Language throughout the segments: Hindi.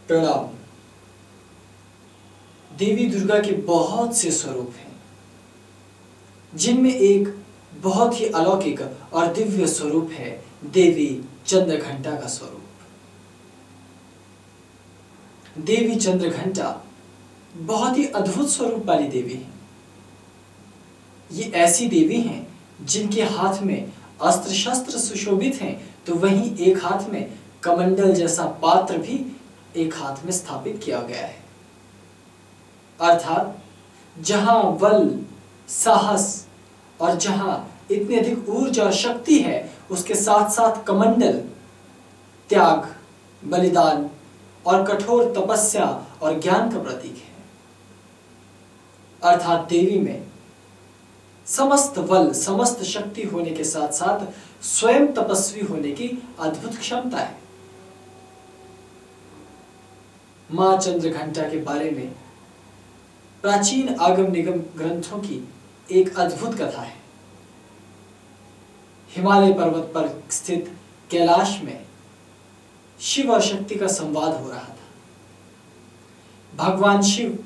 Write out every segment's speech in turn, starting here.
प्रणाम। देवी दुर्गा के बहुत से स्वरूप हैं, जिनमें एक बहुत ही अलौकिक और दिव्य स्वरूप है देवी चंद्रघंटा का स्वरूप। देवी चंद्रघंटा बहुत ही अद्भुत स्वरूप वाली देवी है। ये ऐसी देवी हैं जिनके हाथ में अस्त्र शस्त्र सुशोभित हैं, तो वहीं एक हाथ में कमंडल जैसा पात्र भी एक हाथ में स्थापित किया गया है। अर्थात जहां बल, साहस और जहां इतनी अधिक ऊर्जा और शक्ति है, उसके साथ साथ कमंडल त्याग, बलिदान और कठोर तपस्या और ज्ञान का प्रतीक है। अर्थात देवी में समस्त बल, समस्त शक्ति होने के साथ साथ स्वयं तपस्वी होने की अद्भुत क्षमता है। मां चंद्रघंटा के बारे में प्राचीन आगम निगम ग्रंथों की एक अद्भुत कथा है। हिमालय पर्वत पर स्थित कैलाश में शिव और शक्ति का संवाद हो रहा था। भगवान शिव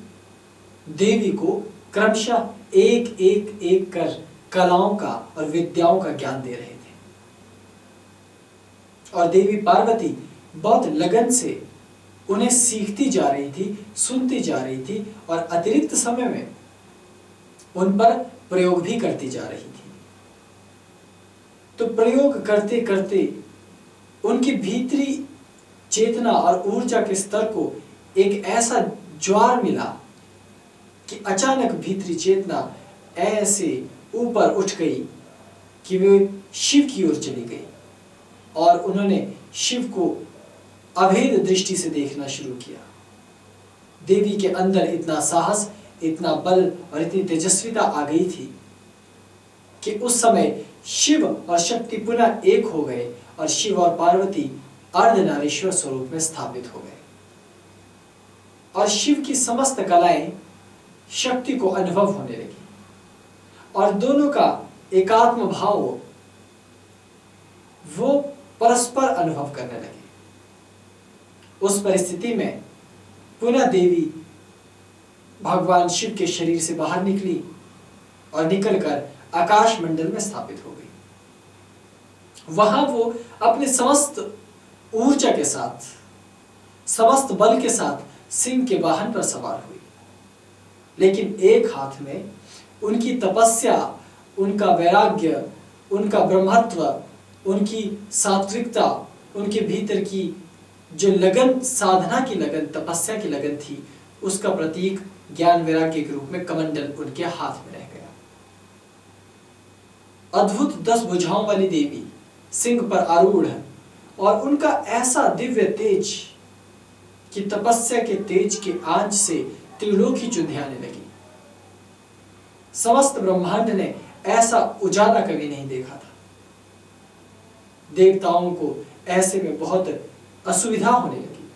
देवी को क्रमशः एक एक एक कर कलाओं का और विद्याओं का ज्ञान दे रहे थे, और देवी पार्वती बहुत लगन से उन्हें सीखती जा रही थी, सुनती जा रही थी और अतिरिक्त समय में उन पर प्रयोग भी करती जा रही थी। तो प्रयोग करते करते उनकी भीतरी चेतना और ऊर्जा के स्तर को एक ऐसा ज्वार मिला कि अचानक भीतरी चेतना ऐसे ऊपर उठ गई कि वे शिव की ओर चली गई, और उन्होंने शिव को अभेद दृष्टि से देखना शुरू किया। देवी के अंदर इतना साहस, इतना बल और इतनी तेजस्विता आ गई थी कि उस समय शिव और शक्ति पुनः एक हो गए और शिव और पार्वती अर्धनारीश्वर स्वरूप में स्थापित हो गए, और शिव की समस्त कलाएं शक्ति को अनुभव होने लगी और दोनों का एकात्म भाव वो परस्पर अनुभव करने लगे। उस परिस्थिति में पुनः देवी भगवान शिव के शरीर से बाहर निकली और निकलकर आकाश मंडल में स्थापित हो गई। वहां वो अपने समस्त ऊर्जा के साथ, समस्त बल के साथ सिंह के वाहन पर सवार हुई, लेकिन एक हाथ में उनकी तपस्या, उनका वैराग्य, उनका ब्रह्मत्व, उनकी सात्विकता, उनके भीतर की जो लगन, साधना की लगन, तपस्या की लगन थी, उसका प्रतीक ज्ञान वैराग्य के रूप में कमंडल उनके हाथ में रह गया। अद्भुत 10 भुजाओं वाली देवी सिंह पर आरूढ़ है, और उनका ऐसा दिव्य तेज कि तपस्या के तेज के आंच से त्रिलोकी चुंधियाने लगी। समस्त ब्रह्मांड ने ऐसा उजाला कभी नहीं देखा था। देवताओं को ऐसे में बहुत असुविधा होने लगी।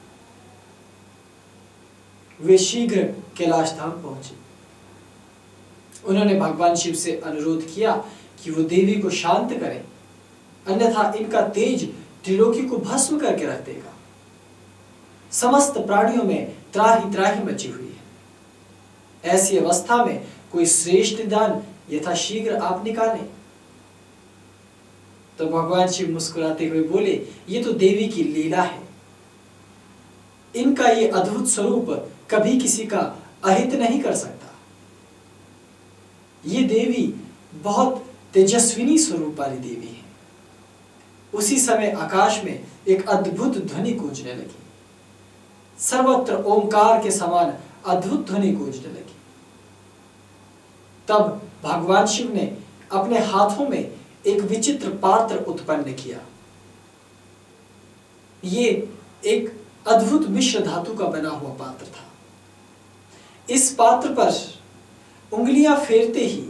वे शीघ्र कैलाश धाम पहुंचे। उन्होंने भगवान शिव से अनुरोध किया कि वो देवी को शांत करें, अन्यथा इनका तेज त्रिलोकी को भस्म करके रख देगा। समस्त प्राणियों में त्राही त्राही मची हुई है। ऐसी अवस्था में कोई श्रेष्ठ दान यथाशीघ्र आप निकालें। तो भगवान शिव मुस्कुराते हुए बोले, ये तो देवी की लीला है। इनका ये अद्भुत स्वरूप कभी किसी का अहित नहीं कर सकता। ये देवी बहुत तेजस्विनी स्वरूप वाली देवी है। उसी समय आकाश में एक अद्भुत ध्वनि गूंजने लगी। सर्वत्र ओंकार के समान अद्भुत ध्वनि गूंजने लगी। तब भगवान शिव ने अपने हाथों में एक विचित्र पात्र उत्पन्न किया। ये एक अद्भुत मिश्र धातु का बना हुआ पात्र था। इस पात्र पर उंगलियां फेरते ही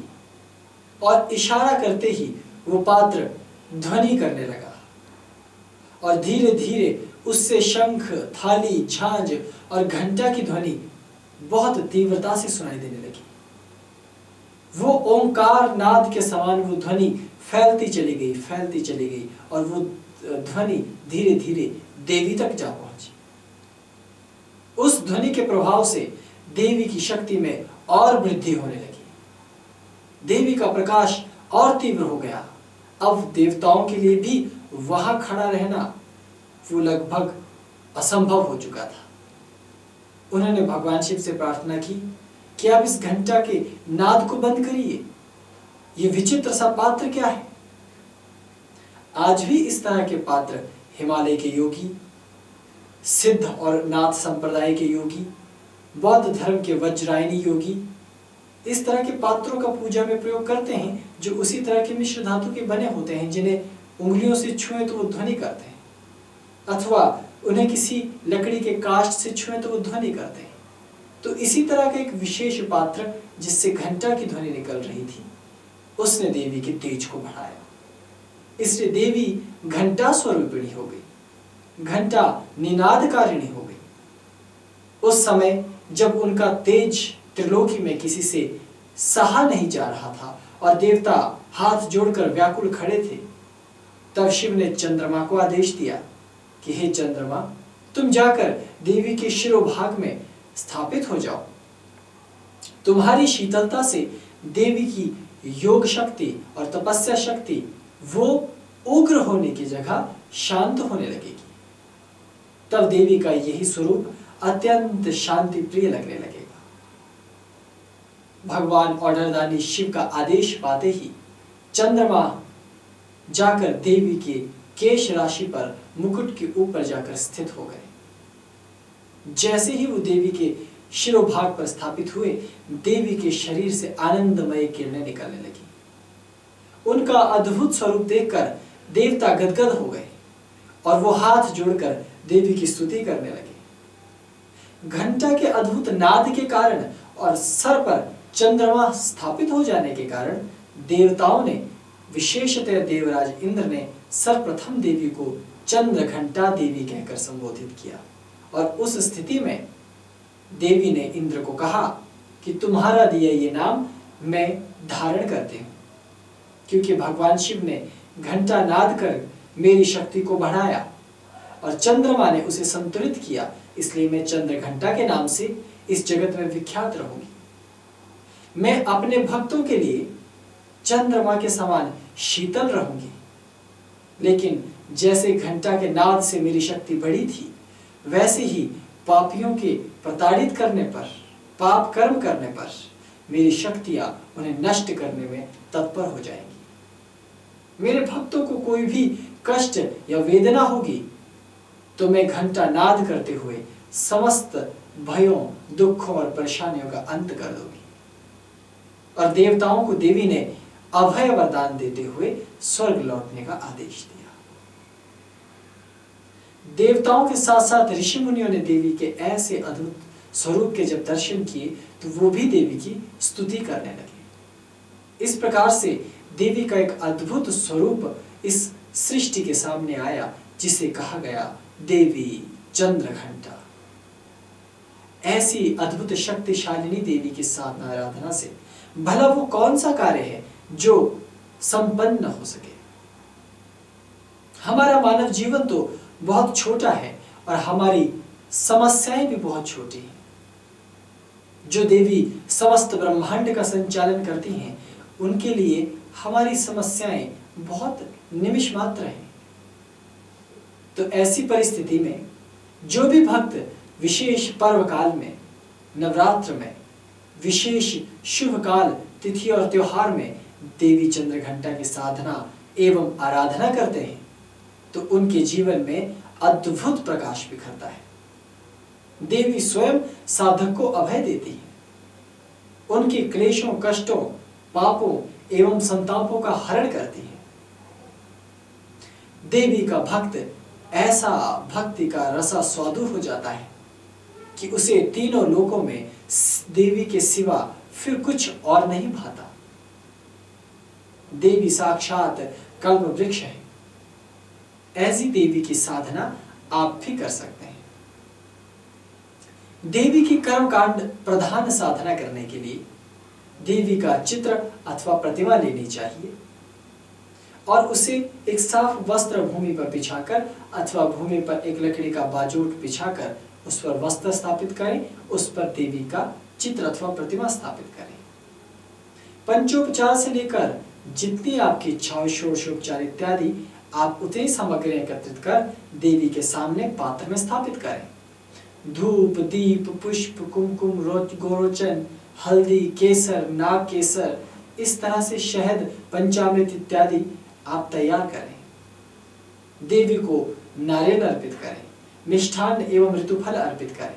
और इशारा करते ही वो पात्र ध्वनि करने लगा, और धीरे धीरे उससे शंख, थाली, झांझ और घंटा की ध्वनि बहुत तीव्रता से सुनाई देने लगी। वो ओंकार नाद के समान वो ध्वनि फैलती चली गई, फैलती चली गई, और वो ध्वनि धीरे धीरे देवी तक जा पहुंची। उस ध्वनि के प्रभाव से देवी की शक्ति में और वृद्धि होने लगी। देवी का प्रकाश और तीव्र हो गया। अब देवताओं के लिए भी वहां खड़ा रहना वो लगभग असंभव हो चुका था। उन्होंने भगवान शिव से प्रार्थना की कि आप इस घंटा के नाद को बंद करिए। ये विचित्र सा पात्र क्या है? आज भी इस तरह के पात्र हिमालय के योगी, सिद्ध और नाथ संप्रदाय के योगी, बौद्ध धर्म के वज्रायनी योगी इस तरह के पात्रों का पूजा में प्रयोग करते हैं, जो उसी तरह के मिश्र धातु के बने होते हैं, जिन्हें उंगलियों से छुएं तो वो ध्वनि करते हैं, अथवा उन्हें किसी लकड़ी के काष्ठ से छुएं तो वो ध्वनि करते हैं। तो इसी तरह का एक विशेष पात्र जिससे घंटा की ध्वनि निकल रही थी, उसने देवी के तेज को बढ़ाया। इसलिए देवी घंटा स्वरूपिणी हो गई, घंटा निनादकारिणी हो गई। उस समय जब उनका तेज त्रिलोकी में किसी से सहा नहीं जा रहा था और देवता हाथ जोड़कर व्याकुल खड़े थे, तब शिव ने चंद्रमा को आदेश दिया कि हे चंद्रमा, तुम जाकर देवी के शिरोभाग में स्थापित हो जाओ। तुम्हारी शीतलता से देवी की योग शक्ति और तपस्या शक्ति वो उग्र होने की जगह शांत होने लगेगी। तब देवी का यही स्वरूप अत्यंत शांति प्रिय लगने लगेगा। भगवान ऑर्डरदानी शिव का आदेश पाते ही चंद्रमा जाकर देवी के केश राशि पर मुकुट के ऊपर जाकर स्थित हो गए। जैसे ही वो देवी के शिरोभाग पर स्थापित हुए, देवी के शरीर से आनंदमय किरणें निकलने लगी। उनका अद्भुत स्वरूप देखकर देवता गदगद हो गए और वो हाथ जोड़कर देवी की स्तुति करने लगे। घंटा के अद्भुत नाद के कारण और सर पर चंद्रमा स्थापित हो जाने के कारण देवताओं ने, विशेषतः देवराज इंद्र ने सर्वप्रथम देवी को चंद्र घंटा देवी कहकर संबोधित किया। और उस स्थिति में देवी ने इंद्र को कहा कि तुम्हारा दिया ये नाम मैं धारण करती हूँ, क्योंकि भगवान शिव ने घंटा नाद कर मेरी शक्ति को बढ़ाया और चंद्रमा ने उसे संतुलित किया, इसलिए मैं चंद्र घंटा के नाम से इस जगत में विख्यात रहूंगी। मैं अपने भक्तों के लिए चंद्रमा के समान शीतल रहूंगी। लेकिन जैसे घंटा के नाद से मेरी शक्ति बढ़ी थी, वैसे ही पापियों के प्रताड़ित करने पर, पाप कर्म करने पर मेरी शक्तियां उन्हें नष्ट करने में तत्पर हो जाएंगी। मेरे भक्तों को कोई भी कष्ट या वेदना होगी तो मैं घंटा नाद करते हुए समस्त भयों, दुखों और परेशानियों का अंत कर दूंगी। और देवताओं को देवी ने अभय वरदान देते हुए स्वर्ग लौटने का आदेश दिया। देवताओं के साथ साथ ऋषि मुनियों ने देवी के ऐसे अद्भुत स्वरूप के जब दर्शन किए तो वो भी देवी की स्तुति करने लगे। इस प्रकार से देवी का एक अद्भुत स्वरूप इस सृष्टि के सामने आया, जिसे कहा गया देवी चंद्रघंटा। ऐसी अद्भुत शक्तिशालिनी देवी की साधना आराधना से भला वो कौन सा कार्य है जो संपन्न हो सके। हमारा मानव जीवन तो बहुत छोटा है और हमारी समस्याएं भी बहुत छोटी हैं। जो देवी समस्त ब्रह्मांड का संचालन करती हैं, उनके लिए हमारी समस्याएं बहुत निमिष मात्र हैं। तो ऐसी परिस्थिति में जो भी भक्त विशेष पर्व काल में, नवरात्र में, विशेष शुभ काल, तिथि और त्योहार में देवी चंद्रघंटा की साधना एवं आराधना करते हैं, तो उनके जीवन में अद्भुत प्रकाश बिखरता है। देवी स्वयं साधक को अभय देती है, उनके क्लेशों, कष्टों, पापों एवं संतापों का हरण करती है। देवी का भक्त ऐसा भक्ति का रसा स्वादु हो जाता है कि उसे तीनों लोकों में देवी के सिवा फिर कुछ और नहीं भाता। देवी साक्षात कल्प वृक्ष है। ऐसी देवी की साधना आप भी कर सकते हैं। देवी की कर्मकांड प्रधान साधना करने के लिए देवी का चित्र अथवा प्रतिमा लेनी चाहिए और उसे एक साफ वस्त्र भूमि पर बिछाकर अथवा भूमि पर एक लकड़ी का बाजोट बिछाकर उस पर वस्त्र स्थापित करें, उस पर देवी का चित्र अथवा प्रतिमा स्थापित करें। पंचोपचार से लेकर जितनी आपकी इच्छा, षोडशोपचार इत्यादि, आप उतनी सामग्री एकत्रित कर देवी के सामने पात्र में स्थापित करें। धूप, दीप, पुष्प, कुमकुम, गोरोचन, हल्दी, केसर, नाग केसर, इस तरह से शहद, पंचामृत इत्यादि आप तैयार करें। देवी को नारियल अर्पित करें, मिष्ठान एवं ऋतुफल अर्पित करें।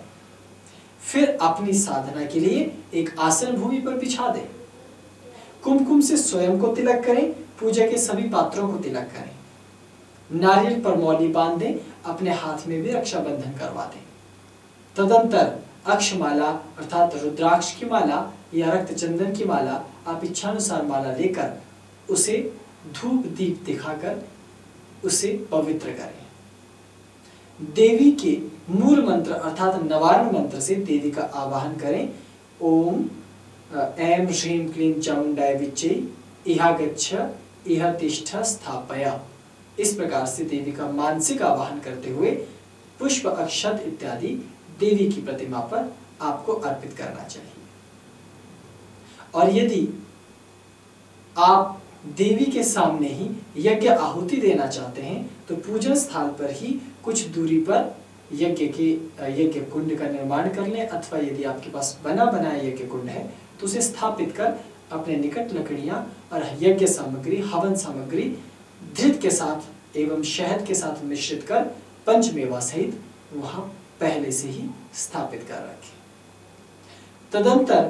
फिर अपनी साधना के लिए एक आसन भूमि पर बिछा दें। कुमकुम से स्वयं को तिलक करें, पूजा के सभी पात्रों को तिलक करें। नारियल पर मौली बांध दें, अपने हाथ में भी रक्षाबंधन करवा दें। तदंतर अक्षमाला अर्थात रुद्राक्ष की माला या रक्त चंदन की माला, आप इच्छानुसार माला लेकर उसे धूप दीप दिखाकर उसे पवित्र करें। देवी के मूल मंत्र अर्थात नवारण मंत्र से देवी का आवाहन करें। ओम ऐं ह्रीं क्लीं चामुंडाय विच्चे इहा गच्छ इह तिष्ठ स्थापय। इस प्रकार से देवी का मानसिक आवाहन करते हुए पुष्प, अक्षत इत्यादि देवी की प्रतिमा पर आपको अर्पित करना चाहिए। और यदि आप देवी के सामने ही यज्ञ आहुति देना चाहते हैं तो पूजन स्थल पर ही कुछ दूरी पर यज्ञ कुंड का निर्माण कर लें, अथवा यदि आपके पास बना बनाया यज्ञ कुंड है तो उसे स्थापित कर अपने निकट लकड़ियां और यज्ञ सामग्री, हवन सामग्री धृत के साथ एवं शहद के साथ मिश्रित कर पंचमेवा सहित वहां पहले से ही स्थापित कर रखें। तदंतर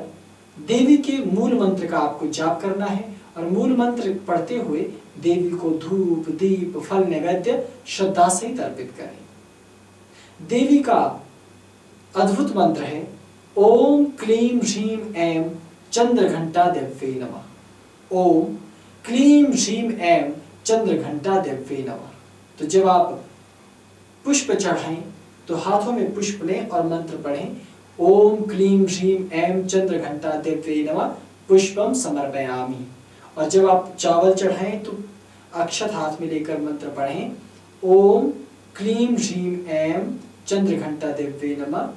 देवी के मूल मंत्र का आपको जाप करना है और मूल मंत्र पढ़ते हुए देवी को धूप, दीप, फल, नैवेद्य श्रद्धा सहित अर्पित करें। देवी का अद्भुत मंत्र है ओम क्लीं ह्रीं ऐं चंद्रघंटा देव्यै नमः। ओम क्लीं ह्रीं ऐं चंद्रघंटा देव्यै नमः। तो जब आप पुष्प चढ़ाएं तो हाथों में पुष्प लें और मंत्र पढ़ें ओम क्लीं ह्रीं ऐं चंद्रघंटा देव्यै नमः पुष्पम समर्पयामि। और जब आप चावल चढ़ाएं तो अक्षत हाथ में लेकर मंत्र पढ़ें ओम क्लीं ह्रीं ऐं चंद्रघंटा देव्यै नमः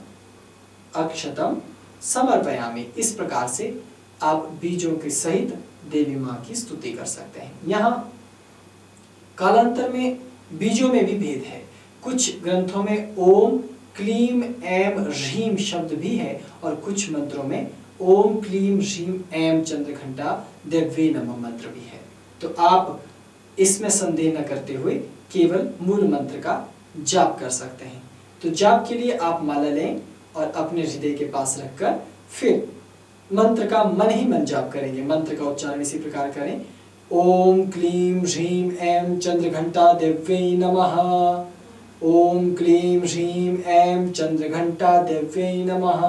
अक्षतम समर्पयामि। इस प्रकार से आप बीजों के सहित देवी मां की स्तुति कर सकते हैं। यहाँ कालांतर में बीजों में भी भेद है। कुछ ग्रंथों में ओम क्लीं ऐं ह्रीं शब्द भी है और कुछ मंत्रों में ओम क्लीं ह्रीं ऐं चंद्रघंटा देव्यै नमः मंत्र भी है। तो आप इसमें संदेह न करते हुए केवल मूल मंत्र का जाप कर सकते हैं। तो जाप के लिए आप माला लें और अपने हृदय के पास रखकर फिर मंत्र का मन ही मन जाप करेंगे। मंत्र का उच्चारण इसी प्रकार करें ओम क्लीं ह्रीं ऐं चंद्रघंटा देव्यै नमः। ओम क्लीं ह्रीं ऐं चंद्रघंटा देव्यै नमः।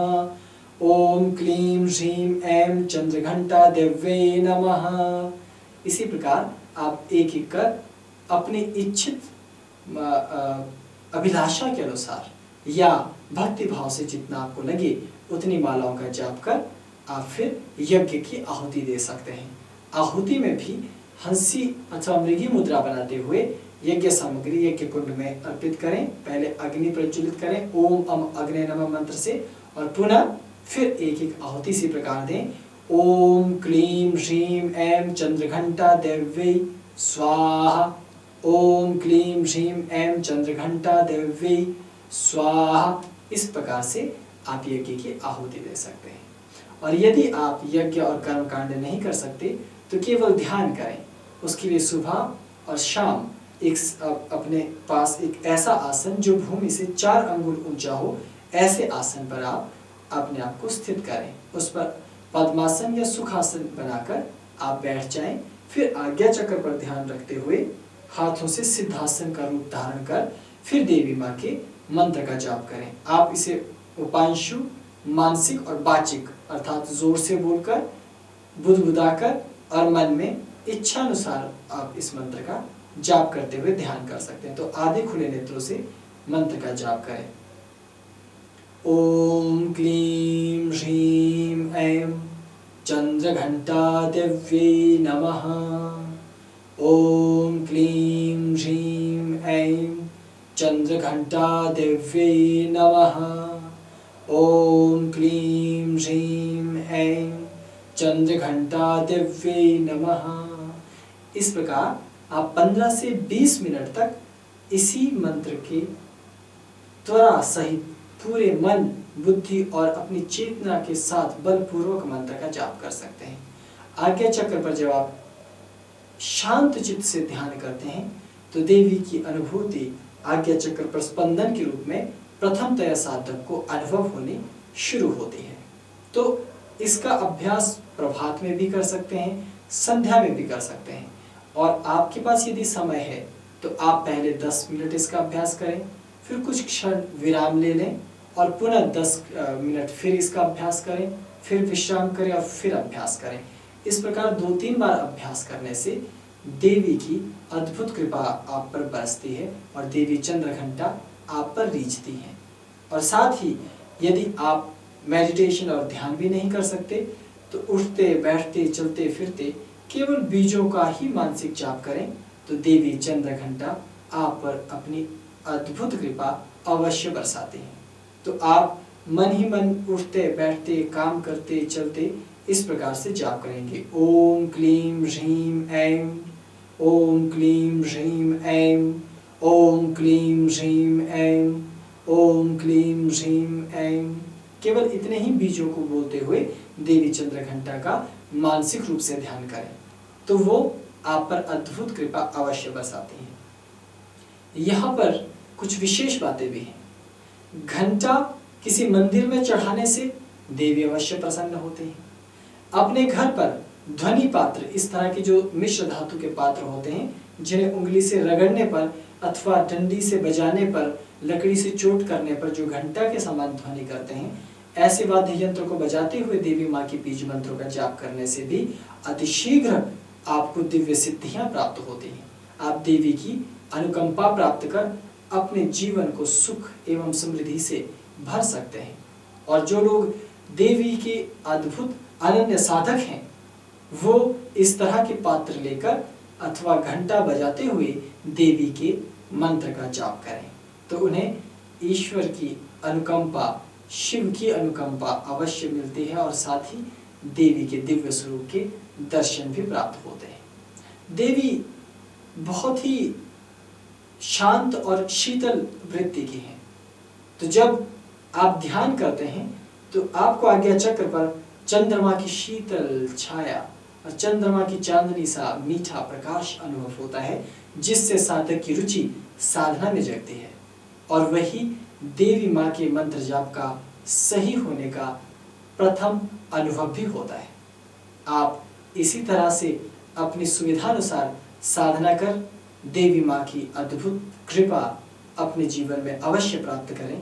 ओम क्लीं ह्रीं ऐं चंद्रघंटा देव्यै नमः। इसी प्रकार आप एक एक कर अपने इच्छित अभिलाषा के अनुसार या भक्ति भाव से जितना आपको लगे उतनी मालाओं का जाप कर आप फिर यज्ञ की आहुति दे सकते हैं। आहुति में भी हंसी अथवा मृगी मुद्रा बनाते हुए यज्ञ सामग्री यज्ञ कुंड में अर्पित करें। पहले अग्नि प्रज्वलित करें ओम अम अग्ने नमः मंत्र से और पुनः फिर एक एक आहुति इसी प्रकार दें ओम क्लीं ह्रीं ऐं चंद्रघंटा देव्यै स्वाहा। ओम क्लीं ह्रीं ऐं चंद्रघंटा देव्यै स्वाहा। इस प्रकार से आप यज्ञ की आहुति दे सकते हैं। और यदि आप यज्ञ और कर्म कांड नहीं कर सकते तो केवल ध्यान करें। उसके लिए सुबह और शाम एक अपने पास एक ऐसा आसन जो भूमि से 4 अंगुल ऊंचा हो, ऐसे आसन पर आप अपने आप को स्थित करें। उस पर पद्मासन या सुखासन बनाकर आप बैठ जाएं। फिर आज्ञा चक्र पर ध्यान रखते हुए हाथों से सिद्धासन का रूप धारण कर फिर देवी माँ के मंत्र का जाप करें। आप इसे उपांशु, मानसिक और वाचिक अर्थात जोर से बोलकर, बुदबुदाकर और मन में इच्छानुसार आप इस मंत्र का जाप करते हुए ध्यान कर सकते हैं। तो आधे खुले नेत्रों से मंत्र का जाप करें ओम क्लीं ह्रीं ऐं चंद्रघंटा देव्यै नमः। ओम क्लीं ह्रीं ऐं चंद्रघंटा दिव्यै नमः। ओम क्लीं ह्रीं ऐं चंद्रघंटा दिव्यै नमः। इस प्रकार आप 15 से 20 मिनट तक इसी मंत्र के त्वरा सहित पूरे मन, बुद्धि और अपनी चेतना के साथ बलपूर्वक मंत्र का जाप कर सकते हैं। आज्ञा चक्र पर जब आप शांत चित्त से ध्यान करते हैं तो देवी की अनुभूति आज्ञा चक्र पर स्पंदन के रूप में प्रथमतया साधक को अनुभव होनी शुरू होती है। तो इसका अभ्यास प्रभात में भी कर सकते हैं, संध्या में भी कर सकते हैं, और आपके पास यदि समय है तो आप पहले 10 मिनट इसका अभ्यास करें, फिर कुछ क्षण विराम ले लें और पुनः 10 मिनट फिर इसका अभ्यास करें, फिर विश्राम करें और फिर अभ्यास करें। इस प्रकार 2-3 बार अभ्यास करने से देवी की अद्भुत कृपा आप पर बरसती है और देवी चंद्रघंटा आप पर रीझती है। और साथ ही यदि आप मेडिटेशन और ध्यान भी नहीं कर सकते तो उठते बैठते चलते फिरते केवल बीजों का ही मानसिक जाप करें तो देवी चंद्रघंटा आप पर अपनी अद्भुत कृपा अवश्य बरसाते हैं। तो आप मन ही मन उठते बैठते काम करते चलते इस प्रकार से जाप करेंगे। ओम क्लीं ह्रीं ऐं, ओम क्लीं ह्रीं ऐं, ओम क्लीं ह्रीं ऐं, ओम क्लीं ह्रीं ऐं। केवल इतने ही बीजों को बोलते हुए देवी चंद्रघंटा का मानसिक रूप से ध्यान करें तो वो आप पर अद्भुत कृपा अवश्य बरसाती हैं। यहाँ पर कुछ विशेष बातें भी हैं। घंटा किसी मंदिर में चढ़ाने से देवी अवश्य प्रसन्न होते हैं। अपने घर पर ध्वनि पात्र, इस तरह के जो मिश्र धातु के पात्र होते हैं जिन्हें उंगली से रगड़ने पर अथवा डंडी से बजाने पर, लकड़ी से चोट करने पर जो घंटा के समान ध्वनि करते हैं, ऐसे वाद्य यंत्र को बजाते हुए देवी माँ के बीज मंत्रों का जाप करने से भी अतिशीघ्र आपको दिव्य सिद्धियां प्राप्त होती हैं। आप देवी की अनुकंपा प्राप्त कर अपने जीवन को सुख एवं समृद्धि से भर सकते हैं। और जो लोग देवी के अद्भुत अनन्य साधक हैं वो इस तरह के पात्र लेकर अथवा घंटा बजाते हुए देवी के मंत्र का जाप करें तो उन्हें ईश्वर की अनुकंपा, शिव की अनुकंपा अवश्य मिलती है और साथ ही देवी के दिव्य स्वरूप के दर्शन भी प्राप्त होते हैं। देवी बहुत ही शांत और शीतल वृत्ति की हैं। तो जब आप ध्यान करते हैं तो आपको आज्ञा चक्र पर चंद्रमा की शीतल छाया और चंद्रमा की चांदनी सा मीठा प्रकाश अनुभव होता है जिससे साधक की रुचि साधना में जगती है और वही देवी माँ के मंत्र जाप का सही होने का प्रथम अनुभव भी होता है। आप इसी तरह से अपनी सुविधानुसार साधना कर देवी माँ की अद्भुत कृपा अपने जीवन में अवश्य प्राप्त करें।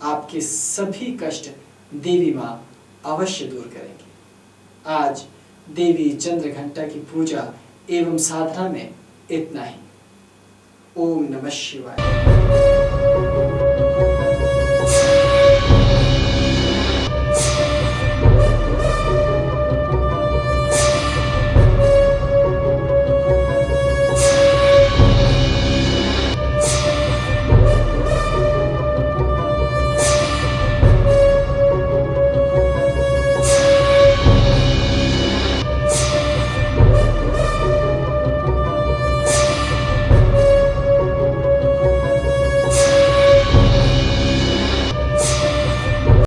आपके सभी कष्ट देवी माँ अवश्य दूर करेंगे। आज देवी चंद्रघंटा की पूजा एवं साधना में इतना ही। ओम नमः शिवाय।